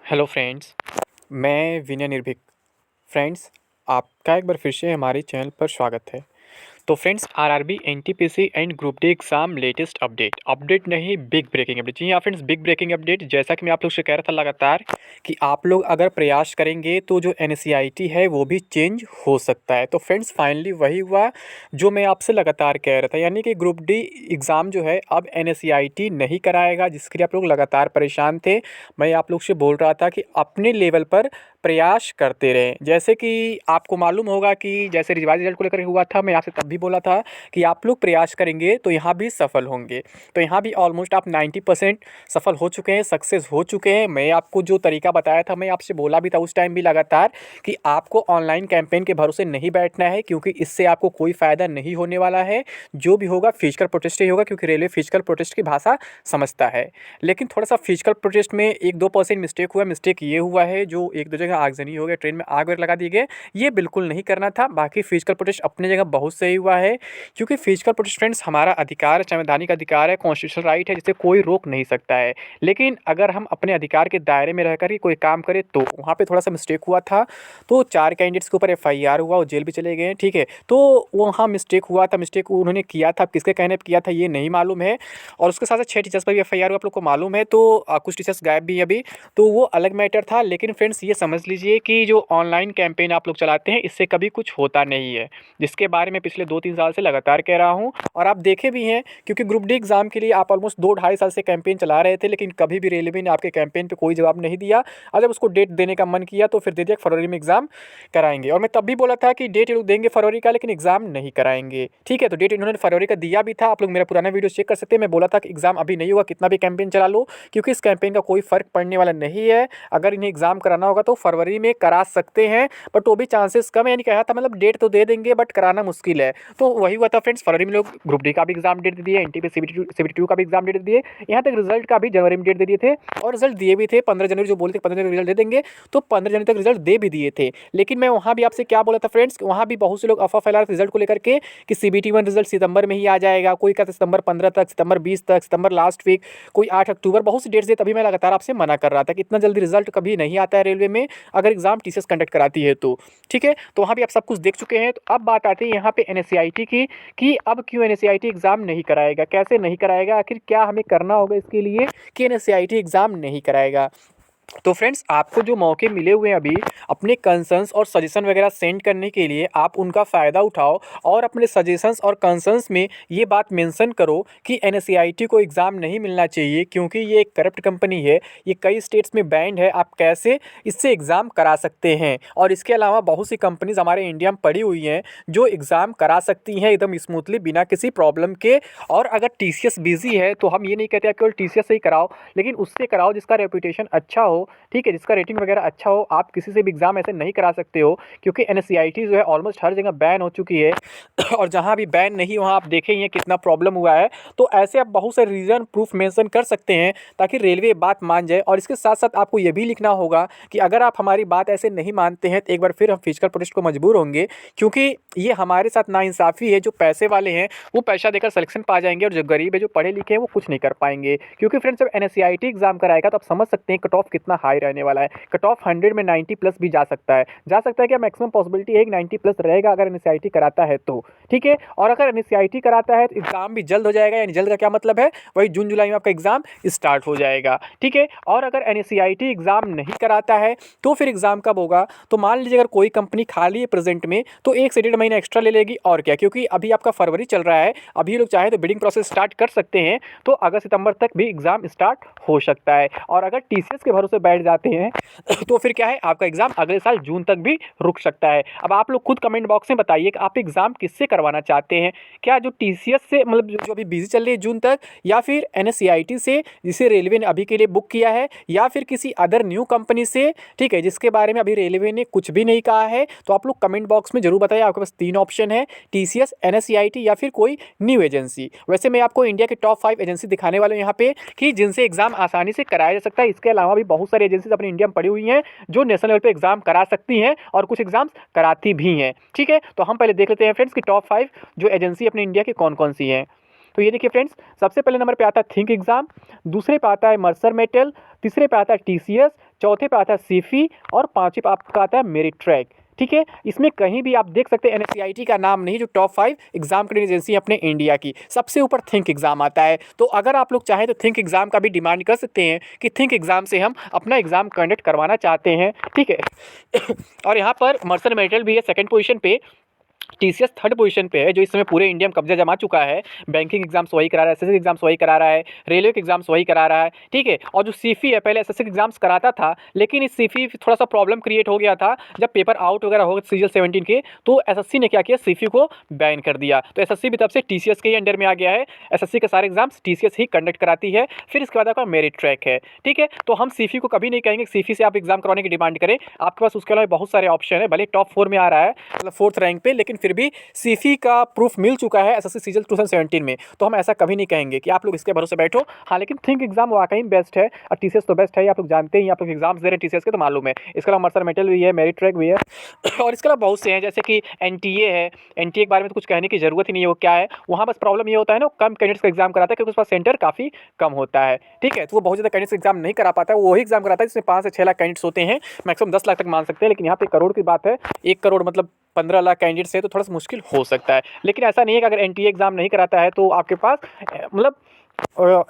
Hello friends, मैं विनय निर्भीक। Friends, आपका एक बार फिर से हमारे चैनल पर स्वागत है। तो friends, RRB, NTPC and group D exam latest update नहीं, बिग ब्रेकिंग अपडेट। जी हाँ फ्रेंड्स, बिग ब्रेकिंग अपडेट। जैसा कि मैं आप लोग से कह रहा था लगातार कि आप लोग अगर प्रयास करेंगे तो जो एनसीईआरटी है वो भी चेंज हो सकता है। तो फ्रेंड्स, फाइनली वही हुआ जो मैं आपसे लगातार कह रहा था, यानी कि ग्रुप डी एग्ज़ाम जो है अब एनसीईआरटी नहीं कराएगा, जिसके लिए आप लोग लगातार परेशान थे। मैं आप लोग से बोल रहा था कि अपने लेवल पर प्रयास करते रहें। जैसे कि आपको मालूम होगा कि जैसे रिवाइज रिजल्ट को लेकर हुआ था, मैं आपसे तब भी बोला था कि आप लोग प्रयास करेंगे तो यहाँ भी सफल होंगे। तो यहाँ भी ऑलमोस्ट आप 90% सफल हो चुके हैं, सक्सेस हो चुके हैं। मैं आपको जो तरीका बताया था, मैं आपसे बोला भी था उस टाइम भी लगातार कि आपको ऑनलाइन कैंपेन के भरोसे नहीं बैठना है, क्योंकि इससे आपको कोई फ़ायदा नहीं होने वाला है। जो भी होगा फिजिकल प्रोटेस्ट ही होगा, क्योंकि रेलवे फिजिकल प्रोटेस्ट की भाषा समझता है। लेकिन थोड़ा सा फिजिकल प्रोटेस्ट में 1-2% मिस्टेक हुआ। मिस्टेक ये हुआ है जो एक दो जगह आगजनी हो गई, ट्रेन में आग वगैरह लगा दिए गए, ये बिल्कुल नहीं करना था। बाकी फिजिकल प्रोटेस्ट अपनी जगह बहुत सही हुआ है, क्योंकि फिजिकल प्रोटेस्ट फ्रेंड्स हमारा अधिकार है, संवैधानिक अधिकार है, कॉन्स्टिट्यूशनल राइट है, जिसे कोई रोक नहीं सकता है। लेकिन अगर हम अपने अधिकार के दायरे में रहकर ही कोई काम करें तो वहाँ पे थोड़ा सा मिस्टेक हुआ था। तो 4 कैंडिडेट्स के ऊपर एफआईआर हुआ और जेल भी चले गए हैं, ठीक है। तो वहाँ मिस्टेक हुआ था, मिस्टेक उन्होंने किया था, किसके कहने पर किया था ये नहीं मालूम है। और उसके साथ साथ 6 टीचर्स पर भी एफआईआर हुआ, आप लोग को मालूम है। तो कुछ टीचर्स गायब भी हैं अभी, तो वो अलग मैटर था। लेकिन फ्रेंड्स, ये समझ लीजिए कि जो ऑनलाइन कैंपेन आप लोग चलाते हैं, इससे कभी कुछ होता नहीं है, जिसके बारे में पिछले 2-3 साल से लगातार कह रहा हूँ। और आप देखे भी हैं, क्योंकि ग्रुप डी एग्ज़ाम के लिए आप ऑलमोस्ट 2-2.5 साल से कैंपेन चला रहे थे, लेकिन कभी भी रेलवे ने आपके कैंपेन पे कोई जवाब नहीं दिया। और जब उसको डेट देने का मन किया तो फिर दे दिया फरवरी में एग्ज़ाम कराएंगे। और मैं तब भी बोला था कि डेट ये लोग देंगे फरवरी का, लेकिन एग्ज़ाम नहीं कराएंगे, ठीक है। तो डेट इन्होंने फरवरी का दिया भी था, आप लोग मेरा पुराना वीडियो चेक कर सकते हैं। मैं बोला था कि एग्ज़ाम अभी नहीं हुआ, कितना भी कैंपेन चला लो, क्योंकि इस कैंपेन का कोई फ़र्क पड़ने वाला नहीं है। अगर इन्हें एग्ज़ाम कराना होगा तो फरवरी में करा सकते हैं, बट वो भी चांसेस कम है। यानी कहा था मतलब डेट तो दे देंगे बट कराना मुश्किल है। तो वही हुआ था फ्रेंड्स, फरवरी में लोग ग्रुप डी का भी एग्ज़ाम डेट दे दिए, एनटीपीसी सीबीटी 2 का भी एग्ज़ाम डेट दे दिए, यहाँ तक रिजल्ट का भी जनवरी में डेट दे दिए थे। और रिजल्ट दिए भी थे 15 जनवरी, जो बोलते 15 जनवरी रिजल्ट दे देंगे, तो 15 जनवरी तक रिजल्ट दे भी दिए थे। लेकिन मैं वहाँ भी आपसे क्या बोला था फ्रेंड्स, वहाँ भी बहुत से लोग अफवाह फैला रहे थे रिजल्ट को लेकर के कि सीबीटी 1 रिजल्ट सितंबर में ही आ जाएगा। कोई कहता सितंबर 15 तक, सितंबर 20 तक, सितंबर लास्ट वीक, कोई 8 अक्टूबर, बहुत सी डेट्स थे। तभी मैं लगातार आपसे मना कर रहा था कि इतना जल्दी रिजल्ट कभी नहीं आता है रेलवे में, अगर एग्ज़ाम टीसीएस कंडक्ट कराती है तो, ठीक है। तो वहाँ भी आप सब कुछ देख चुके हैं। तो अब बात आती है यहाँ पे एनएससीईआरटी की कि अब क्यों एनएससीईआरटी एग्ज़ाम नहीं कराएगा, कैसे नहीं कराएगा, आखिर क्या हमें करना होगा इसके लिए कि एनएससीईआरटी एग्ज़ाम नहीं कराएगा। तो फ्रेंड्स, आपको जो मौके मिले हुए हैं अभी अपने कंसर्न्स और सजेशन वगैरह सेंड करने के लिए, आप उनका फ़ायदा उठाओ और अपने सजेशंस और कंसर्न्स में ये बात मेंशन करो कि एनएससीईआरटी को एग्ज़ाम नहीं मिलना चाहिए, क्योंकि ये एक करप्ट कंपनी है, ये कई स्टेट्स में बैंड है, आप कैसे इससे एग्ज़ाम करा सकते हैं। और इसके अलावा बहुत सी कंपनीज़ हमारे इंडिया में पड़ी हुई हैं जो एग्ज़ाम करा सकती हैं एकदम स्मूथली, बिना किसी प्रॉब्लम के। और अगर टीसीएस बिजी है तो हम ये नहीं कहते आप केवल टीसीएस से ही कराओ, लेकिन उससे कराओ जिसका रेपुटेशन अच्छा हो, ठीक है, जिसका रेटिंग वगैरह अच्छा हो। आप किसी से भी एग्ज़ाम ऐसे नहीं करा सकते हो, क्योंकि एनएससीईआरटी जो है ऑलमोस्ट हर जगह बैन हो चुकी है। और जहाँ भी बैन नहीं, वहाँ आप देखें ही कितना प्रॉब्लम हुआ है। तो ऐसे आप बहुत से रीज़न प्रूफ मेंशन कर सकते हैं ताकि रेलवे बात मान जाए। और इसके साथ साथ आपको ये भी लिखना होगा कि अगर आप हमारी बात ऐसे नहीं मानते हैं तो एक बार फिर हम फिजिकल प्रोटेस्ट को मजबूर होंगे, क्योंकि ये हमारे साथ नाइंसाफ़ी है। जो पैसे वाले हैं वो पैसा देकर सिलेक्शन पा जाएंगे, और जो गरीब है, जो पढ़े लिखे हैं, वो कुछ नहीं कर पाएंगे। क्योंकि फ्रेंड्स, जब एनएससीईआरटी एग्ज़ाम कराएगा तो आप समझ सकते हैं कट ऑफ कितना हाई रहने वाला है। कट ऑफ 100 में 90 प्लस भी जा सकता है, क्या मैक्सिमम पॉसिबिलिटी है कि 90 प्लस रहेगा अगर एनएससीईआरटी कराता है तो, ठीक है। और अगर एनएससीईआरटी कराता है तो एग्ज़ाम भी जल्द हो जाएगा। यानी जल्द का क्या मतलब है, वही जून जुलाई में आपका एग्ज़ाम स्टार्ट हो जाएगा, ठीक है। और अगर एनएससीईआरटी एग्ज़ाम नहीं कराता है तो फिर एग्ज़ाम कब होगा, तो मान लीजिए अगर कोई कंपनी खाली है प्रेजेंट में, तो 1 से 1.5 महीना एक्स्ट्रा ले लेगी। और क्या, क्योंकि अभी आपका फरवरी चल रहा है, अभी लोग चाहे तो बिडिंग प्रोसेस स्टार्ट कर सकते हैं, तो अगस्त सितंबर तक भी एग्ज़ाम स्टार्ट हो सकता है। और अगर टीसीएस के भरोसे बैठ जाते हैं तो फिर क्या है, आपका एग्ज़ाम अगले साल जून तक भी रुक सकता है। अब आप लोग खुद कमेंट बॉक्स में बताइए कि आप एग्ज़ाम किससे करवाना चाहते हैं, क्या जो टीसीएस से, मतलब जो अभी बिजी चल रही है जून तक, या फिर एनएससीईआरटी से जिसे रेलवे ने अभी के लिए बुक किया है, या फिर किसी अदर न्यू कंपनी से, ठीक है, जिसके बारे में अभी रेलवे ने कुछ भी नहीं कहा है। तो आप लोग कमेंट बॉक्स में जरूर बताइए। आपके पास 3 ऑप्शन है, टीसीएस, एनएससीईआरटी या फिर कोई न्यू एजेंसी। वैसे मैं आपको इंडिया के टॉप 5 एजेंसी दिखाने वाला हूँ यहाँ पे कि जिनसे एग्ज़ाम आसानी से कराया जा सकता है। इसके अलावा भी बहुत सारी एजेंसीज अपने इंडिया में पड़ी हुई हैं जो नेशनल लेवल पे एग्जाम करा सकती हैं, और कुछ एग्जाम्स कराती भी हैं, ठीक है। तो हम पहले देख लेते हैं फ्रेंड्स कि टॉप 5 जो एजेंसी अपने इंडिया की कौन कौन सी हैं। तो ये देखिए फ्रेंड्स, सबसे पहले नंबर पे आता है थिंक एग्जाम, दूसरे पे आता है मर्सर मेटल, तीसरे पे आता है टीसीएस, चौथे पे आता है सीफी और पाँचवें पे आपका आता है मेरिट ट्रैक। ठीक है, इसमें कहीं भी आप देख सकते हैं एनएससीआईटी का नाम नहीं, जो टॉप 5 एग्जाम क्रेडिट एजेंसी अपने इंडिया की, सबसे ऊपर थिंक एग्जाम आता है। तो अगर आप लोग चाहें तो थिंक एग्जाम का भी डिमांड कर सकते हैं कि थिंक एग्जाम से हम अपना एग्जाम कंडक्ट करवाना चाहते हैं। ठीक है और यहाँ पर मर्चेंट मेटल भी है सेकंड पोजीशन पे, टीसीएस थर्ड पोजीशन पे है, जो इस समय पूरे इंडिया में कब्जा जमा चुका है। बैंकिंग एग्जाम्स वही करा रहा है, एसएससी एग्जाम्स वही करा रहा है, रेलवे के एग्जाम्स वही करा रहा है। ठीक है, और जो सीफी है पहले एसएससी एग्जाम्स कराता था, लेकिन इस सीफी थोड़ा सा प्रॉब्लम क्रिएट हो गया था जब पेपर आउट वगैरह हो गए सीजीएल 17 के, तो एसएससी ने क्या किया, सीफी को बैन कर दिया। तो एसएससी भी तब से टीसीएस के ही अंडर में आ गया है, एसएससी के सारे एग्जाम्स टीसीएस ही कंडक्ट कराती है। फिर इसके बाद आपका मेरिट ट्रैक है। ठीक है, तो हम सीफी को कभी नहीं कहेंगे सीफी से आप एग्जाम करवाने की डिमांड करें। आपके पास उसके अलावा बहुत सारे ऑप्शन है, भले टॉप 4 में आ रहा है, मतलब 4th रैंक पे, लेकिन फिर भी सीफी का प्रूफ मिल चुका है एसएससी सीजीएल 2017 में। तो हम ऐसा कभी नहीं कहेंगे कि आप लोग इसके भरोसे बैठो। हाँ, लेकिन थिंक एग्जाम वाकई बेस्ट है और टीसीएस तो बेस्ट है, आप लोग जानते ही, आप लोग एग्जाम्स दे रहे हैं टीसीएस के तो मालूम है। इसके अलावा मर्चेंट मेटल भी है, मेरिट ट्रैक भी है और इसके अलावा बहुत से हैं, जैसे कि एनटीए है। एनटीए के बारे में तो कुछ कहने की जरूरत ही नहीं है, वो क्या है, वहाँ बस प्रॉब्लम ये होता है ना, कम कैंडिडेट्स का एग्जाम कराता है क्योंकि उस पास सेंटर काफ़ी कम होता है। ठीक है, तो वो बहुत ज़्यादा कैंडिडेट्स एग्जाम नहीं करा पाता है, वो वही एग्जाम कराता है जिसमें 5 से 6 लाख कैंडिडेट्स होते हैं, मैक्सिमम 10 लाख तक मान सकते हैं। लेकिन यहाँ पे करोड़ की बात है, 1 करोड़ मतलब 15 लाख कैंडिडेट्स है, तो थोड़ा सा मुश्किल हो सकता है। लेकिन ऐसा नहीं है कि अगर एनटीए एग्जाम नहीं कराता है तो आपके पास मतलब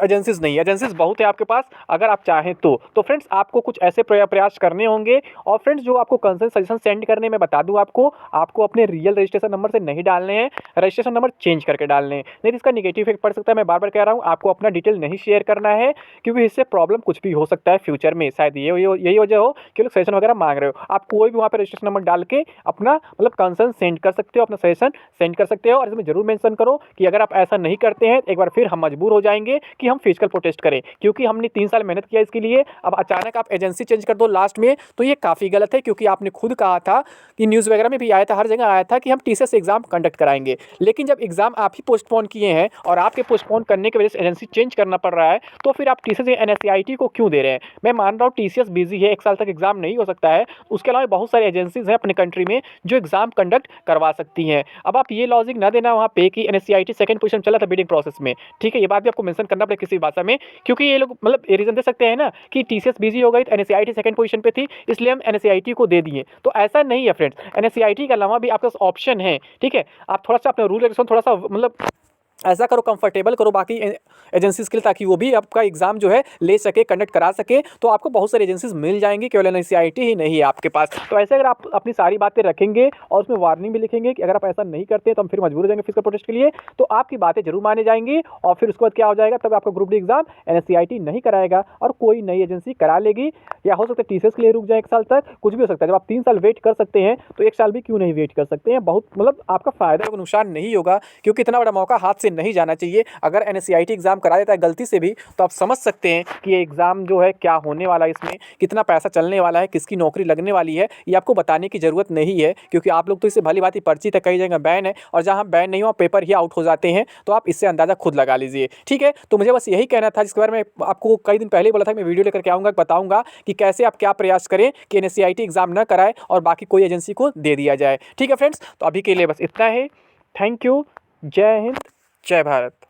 एजेंसीज नहीं है, एजेंसीज बहुत है आपके पास अगर आप चाहें तो फ्रेंड्स आपको कुछ ऐसे प्रयास करने होंगे। और फ्रेंड्स जो आपको कंसर्न सजेशन सेंड करने में बता दूं, आपको अपने रियल रजिस्ट्रेशन नंबर से नहीं डालने हैं, रजिस्ट्रेशन नंबर चेंज करके डालने हैं, नहीं तो इसका निगेटिव इफेक्ट पड़ सकता है। मैं बार बार कह रहा हूँ, आपको अपना डिटेल नहीं शेयर करना है क्योंकि इससे प्रॉब्लम कुछ भी हो सकता है फ्यूचर में। शायद यही वजह हो कि लोग सजेशन वगैरह मांग रहे हो। आप कोई भी वहाँ पर रजिस्ट्रेशन नंबर डाल के अपना मतलब कंसर्न सेंड कर सकते हो, अपना सजेशन सेंड कर सकते हो। और इसमें जरूर मेंशन करो कि अगर आप ऐसा नहीं करते हैं एक बार फिर हम मजबूर हो जाएंगे कि हम फिजिकल प्रोटेस्ट करें, क्योंकि हमने 3 साल मेहनत किया इसके लिए। अब अचानक आप एजेंसी चेंज कर दो लास्ट में, तो ये काफ़ी गलत है, क्योंकि आपने खुद कहा था कि न्यूज़ वगैरह में भी आया था, हर जगह आया था कि हम टीसीएस एग्जाम कंडक्ट कराएंगे। लेकिन जब एग्जाम आप ही पोस्टपोन किए हैं और आपके पोस्टपोन करने की वजह से एजेंसी चेंज करना पड़ रहा है, तो फिर आप टीसीएस एनएससीआईटी को क्यों दे रहे हैं। मैं मान रहा हूँ टीसीएस बिजी है, 1 साल तक एग्जाम नहीं हो सकता है, उसके अलावा बहुत सारी एजेंसीज हैं अपने कंट्री में जो एग्जाम कंडक्ट करवा सकती हैं। अब आप ये लॉजिक ना देना वहाँ पे कि एनएससीआईटी सेकंड पोजीशन चला था बिडिंग प्रोसेस में। ठीक है, ये बात भी आपको मेंशन करना पड़ेगा किसी भाषा में, क्योंकि ये लोग मतलब ये रीजन दे सकते हैं ना कि टीसीएस बिजी हो गई तो एनएससीआईटी सेकंड पोजीशन पे थी, इसलिए हम एनएससीआईटी को दे दिए। तो ऐसा नहीं है फ्रेंड्स, एनएससीआईटी के अलावा भी आपके पास ऑप्शन है। ठीक है, आप थोड़ा सा अपना रूल रेगुलेशन थोड़ा सा मतलब ऐसा करो, कंफर्टेबल करो बाकी एजेंसीज के लिए, ताकि वो भी आपका एग्जाम जो है ले सके, कंडक्ट करा सके। तो आपको बहुत सारी एजेंसीज मिल जाएंगी, केवल एनएससीआईटी ही नहीं है आपके पास। तो ऐसे अगर आप अपनी सारी बातें रखेंगे और उसमें वार्निंग भी लिखेंगे कि अगर आप ऐसा नहीं करते तो हम फिर मजबूर हो जाएंगे फिजिकल प्रोटेस्ट के लिए, तो आपकी बातें जरूर मानी जाएंगी। और फिर उसके बाद क्या हो जाएगा, तब आपका ग्रुप डी एग्जाम एनएससीआईटी नहीं कराएगा और कोई नई एजेंसी करा लेगी, या हो सकता है टीसीएस के लिए रुक जाए 1 साल तक, कुछ भी हो सकता है। जब आप 3 साल वेट कर सकते हैं तो 1 साल भी क्यों नहीं वेट कर सकते हैं। बहुत मतलब आपका फायदा होगा, नुकसान नहीं होगा, क्योंकि इतना बड़ा मौका हाथ से नहीं जाना चाहिए। अगर एनएससीआईटी एग्जाम करा देता है गलती से भी, तो आप समझ सकते हैं कि ये एग्जाम जो है क्या होने वाला है, इसमें कितना पैसा चलने वाला है, किसकी नौकरी लगने वाली है, ये आपको बताने की जरूरत नहीं है, क्योंकि आप लोग तो इससे भली भांति परिचित है, कई जगह बैन है, और जहां बैन नहीं हुआ पेपर ही आउट हो जाते हैं। तो आप इससे अंदाजा खुद लगा लीजिए। ठीक है, तो मुझे बस यही कहना था, जिसके बारे में आपको कई दिन पहले बोला था मैं वीडियो लेकर के आऊँगा, बताऊँगा कि कैसे आप क्या प्रयास करें कि एनएससीआईटी एग्जाम न कराए और बाकी कोई एजेंसी को दे दिया जाए। ठीक है फ्रेंड्स, तो अभी के लिए बस इतना है। थैंक यू, जय हिंद, जय भारत।